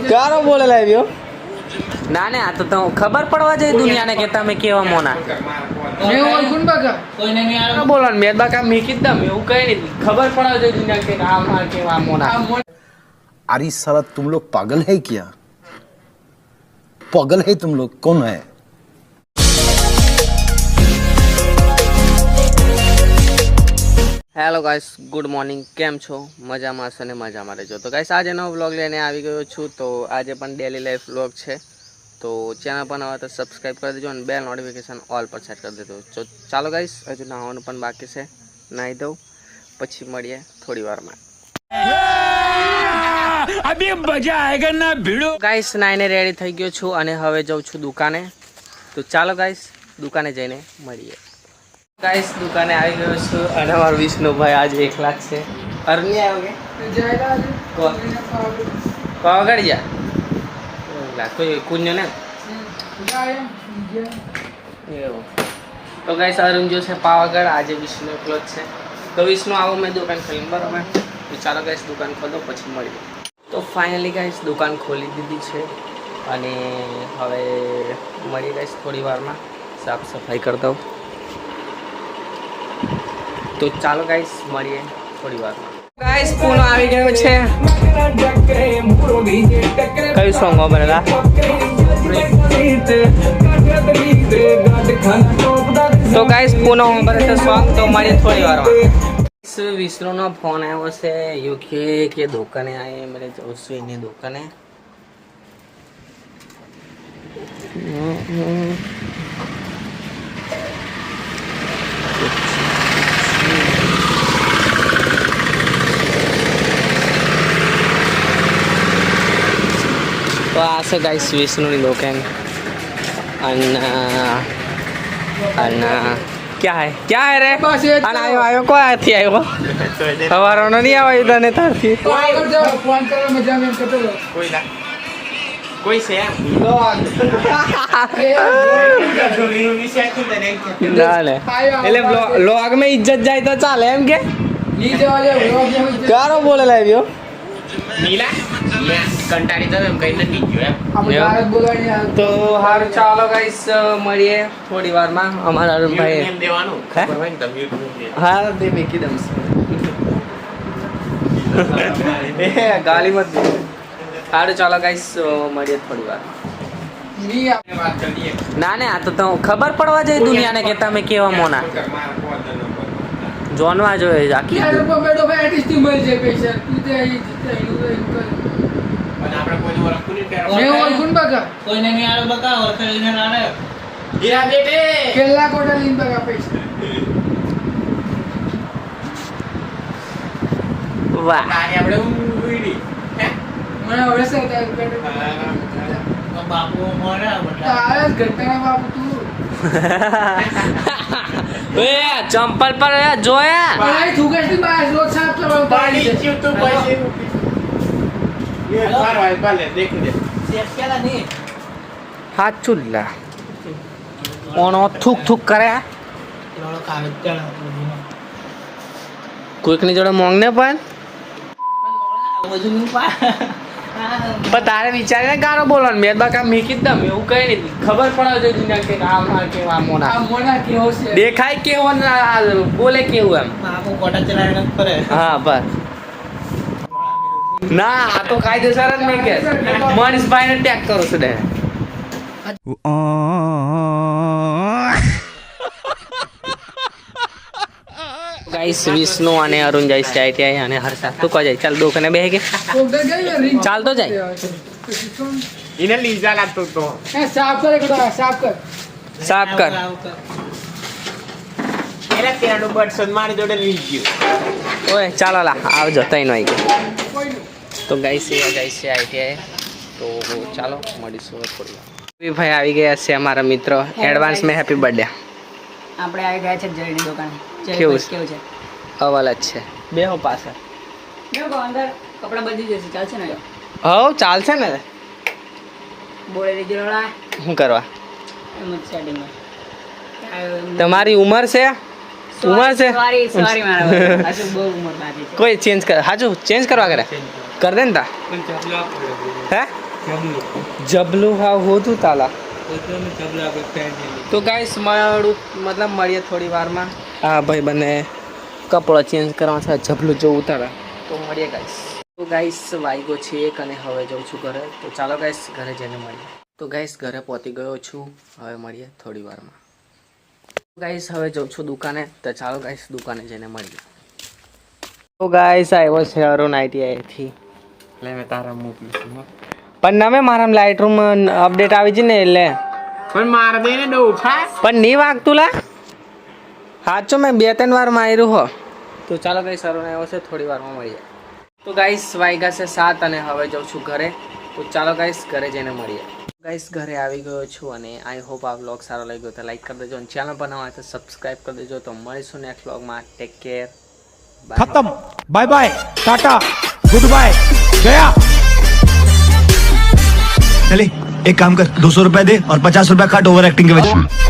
ક્યારો બોલે લાવ્યો ના ને આ તો ખબર પડવા જોઈએ દુનિયાને કે તમે કેવા મોના બોલો મેં બાકા મીકી દમ એવું કઈ નહીં ખબર પડવા જોઈએ દુનિયા કે આ કેવા મોના अरे साला तुम लोग पागल है क्या? पागल है तुम लोग? कौन है? હેલો ગાઈસ ગુડ મોર્નિંગ કેમ છો મજામાં હશો ને મજામાં રહેજો તો ગાઈસ આજે નવો વ્લોગ લઈને આવી ગયો છું તો આજે પણ ડેલી લાઈફ વ્લોગ છે તો ચેનલ પર નવા તો સબસ્ક્રાઇબ કરી દેજો અને બેલ નોટિફિકેશન ઓલ પર સેટ કરી દેજો તો ચાલો ગાઈસ હજુ નહાવાનું પણ બાકી છે નાહી દઉં પછી મળીએ થોડી વારમાં અભી મજા આયેગા ના ભીડો ગાઈસ નાઈને રેડી થઈ ગયો છું અને હવે જાઉં છું દુકાને તો ચાલો ગાઈસ દુકાને જઈને મળીએ गाइस दुकाने आई गयो છું અને મારો વિષ્ણુભાઈ આજે એકલા જ છે અરની આવ્યો કે જાયલા આજે પાવાગઢ જા કોઈ કુન્યો ને એવું તો ગાઈસ અરુણ જો છે પાવાગઢ આજે વિષ્ણુ એકલો જ છે તો વિષ્ણુ આવો મેં દુકાન ખોલી બરાબર તો ચાલો ગાઈસ દુકાન ખોલો પછી મળીએ તો ફાઇનલી ગાઈસ દુકાન ખોલી દીધી છે અને હવે મળી ગાઈસ થોડી વારમાં સાફ સફાઈ કરી દઉં તો ચાલો ગાઈસ મળીએ થોડી વાર ગાઈસ પૂનો આવી ગયો છે કયું સોંગ બનેલા તો ગાઈસ પૂનો બને છે સોંગ તો મળીએ થોડી વારમાં વિષ્ણુનો ફોન આવ્યો છે યુકે કે દુકાને આવીએ મેરે જાઉં છું એની દુકાને तो ऐसे गाइस विष्णु की दुकान क्या है रे अना आयो आयो को थी आयो हवारो नहीं आवा इधर ने तार थी फोन करो मजा में कतो कोई ना कोई से ना ले એટલે લોગ में इज्जत जाए तो ચાલે એમ કે ની જવા ક્યારો બોલે લાવ્યો નીલા કંટાળી તો એમ કઈ નથી ગયો એમ આપણે ભારત બોલવાની તો હાર ચાલો ગાઈસ મળીએ થોડી વારમાં અમારા અરુણભાઈ એમ દેવાનું ખબર હોય ને તમે હા દે મેકી દમ એ ગાલી મત દે હાર ચાલો ગાઈસ મળીએ થોડી વાર ની આપણે વાત કરીએ ના ને આ તો ખબર પડવા જોઈએ દુનિયાને કે તમે કેવા મોના જોનવા જોઈએ આખી યાર બેડો ભાઈ આર્ટિસ્ટ મળી જાય પૈસા તું તે અહીં અને આપણે કોઈ ઓળખું નહીં પહેરો મે ઓળખું બકા કોઈને નહીં આલો બકા ઓળખે લઈને નાને હીરા બેટે કેલ્લા કોટા લઈને બકા પૈસા વાહ નાની આપણે ઉઈડી હે મને હવે સે બાપુ મોરા બટા આ ઘટના બાપુ તું એ ચંપલ પર જોયા ભાઈ થુગેસની બાય રોજ સાફ કરવા પાણી ચીવ તો પૈસે ये बार वाले वाले देख ले सेफ केला नहीं हाथ चुल्ला ओनो थूक थूक करे लोड़ो कागज चढ़ा कोईक ની જોડે મોંગ ને પણ વજુ ની પા પણ તારે વિચારીને ગારો બોલવાનું મેં બાકા મીકી દમ એવું કઈ નહીં ખબર પડવા જોઈએ દુનિયા કે આ કેવા મોના કેવો છે દેખાય કેવો બોલે કેવું એમ બાપુ કોટા ચલાવીને ફરે હા બસ ના આ તો કાયદેસર જ નહીં કે મનીષભાઈને ટેગ કરો છો દે ગાઈસ વિષ્ણુ અને અરુણ જાય છે આઈટીઆઈ અને હર્ષા તું કો જાય ચાલ દુકાને બેહી કે ચાલ તો જાય ઇને લીજા લાગતો તો સાફ કર એકડો સાફ કર એલા તેનો બટસન મારી જોડે લઈ ગયો ઓય ચાલો લા આવજો તઈનો આવી ગયો તો ગાઈસ આઈટીઆઈ તો ચાલો મળીશું થોડી વાર ભાઈ આવી ગયા છે અમારા મિત્ર એડવાન્સ મે હેપી બર્થડે આપણે આવી ગયા છે જયની દુકાન કેવું છે અવાલ જ છે બેહો પાસે બેહો અંદર કપડા બદલી જશે ચાલશે ને હો ચાલશે ને બોલે રેગ્યુલર શું કરવા એમ જ સેટિંગ તમારી ઉંમર છે ઉંમર છે સોરી મારા ભાઈ. હજુ બહુ ઉંમર બાકી છે. કોઈ ચેન્જ કર હાજુ ચેન્જ કરવા કરે કર દે ને તા હે જબલું હા હોતું તાલા તો ગાઈસ મતલબ મળીએ થોડી વારમાં હા ભાઈ બને કપડો ચેન્જ કરવા છે જબલું જો ઉતારા તો મળીએ ગાઈસ તો ગાઈસ વાગ્યો છે એક અને હવે જઉં છું ઘરે તો ચાલો ગાઈસ ઘરે જઈને મળીએ તો ગાઈસ ઘરે પહોંચી ગયો છું હવે મળીએ થોડી વારમાં ગાઈસ હવે જઉં છું દુકાને તો ચાલો ગાઈસ દુકાને જઈને મળીએ તો ગાઈસ આવ્યો છે અરુણ ITI થી એટલે મેં તારા મોકલીશું પણ નમે મારા લાઇટ રૂમ અપડેટ આવી છે ને એટલે પણ માર દે ને ડો ઉઠા પણ નહીં વાગતું લા સાચો મેં 2-3 વાર માર્યું હો તો ચાલો ગાઈસ અરુણ આવ્યો છે થોડી વારમાં મળીએ તો ગાઈસ વાગ્યા છે 7 અને હવે જાઉં છું ઘરે તો ચાલો ગાઈસ ઘરે જઈને મળીએ ગાઈસ ઘરે આવી ગયો છું અને આઈ હોપ આ વ્લોગ સારો લાગ્યો તો લાઈક કરી દેજો અને ચેનલ પર નવા હોય તો સબસ્ક્રાઇબ કરી દેજો તો મળીશું નેક્સ્ટ વ્લોગમાં ટેક કેર खत्म bye bye tata goodbye गया चले एक काम कर 200 रुपए दे और 50 रुपए काट ओवर एक्टिंग के वजह